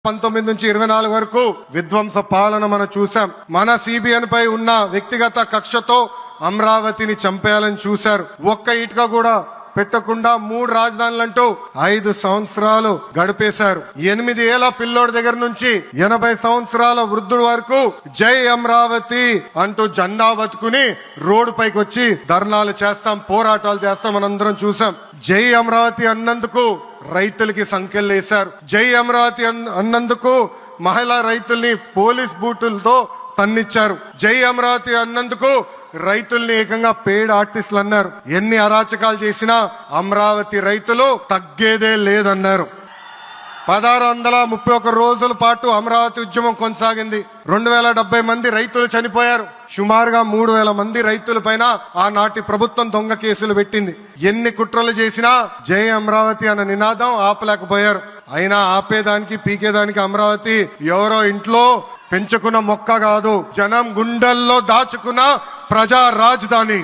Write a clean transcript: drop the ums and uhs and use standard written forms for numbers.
19 నుంచి 24 వరకు విధ్వంస పాలన మనం చూసాం. మన సిబిఎన్ పై ఉన్న వ్యక్తిగత కక్షతో అమరావతిని చంపేయాలని చూశారు. ఒక్క ఇటుక కూడా పెట్టకుండా 3 రాజధానులంటూ 5 సంవత్సరాలు గడిపేశారు. 8 ఏళ్ల పిల్లోడి దగ్గర నుంచి 80 సంవత్సరాల వృద్ధుడు వరకు జై అమరావతి అంటూ జెండా బతుకుని రోడ్డు పైకి వచ్చి ధర్నాలు చేస్తాం, పోరాటాలు చేస్తాం మనందరం చూసాం. జై అమరావతి అన్నందుకు రైతులకి సంఖ్యలేశారు. జై అమరావతి అన్నందుకు మహిళా రైతుల్ని పోలీస్ బూటులతో తన్నిచ్చారు. జై అమరావతి అన్నందుకు రైతుల్ని ఏకంగా పెయిడ్ ఆర్టిస్టులు అన్నారు. ఎన్ని అరాచకాలు చేసినా అమరావతి రైతులు తగ్గేదే లేదన్నారు. 1631 రోజుల పాటు అమరావతి ఉద్యమం కొనసాగింది. 2070 మంది రైతులు చనిపోయారు. సుమారుగా 3000 మంది రైతుల పైన ఆనాటి ప్రభుత్వం దొంగ కేసులు పెట్టింది. ఎన్ని కుట్రలు చేసినా జై అమరావతి అన్న నినాదం ఆపలేకపోయారు. అయినా ఆపేదానికి పీకేదానికి అమరావతి ఎవరో ఇంట్లో పెంచుకున్న మొక్క కాదు, జనం గుండెల్లో దాచుకున్న ప్రజా రాజధాని.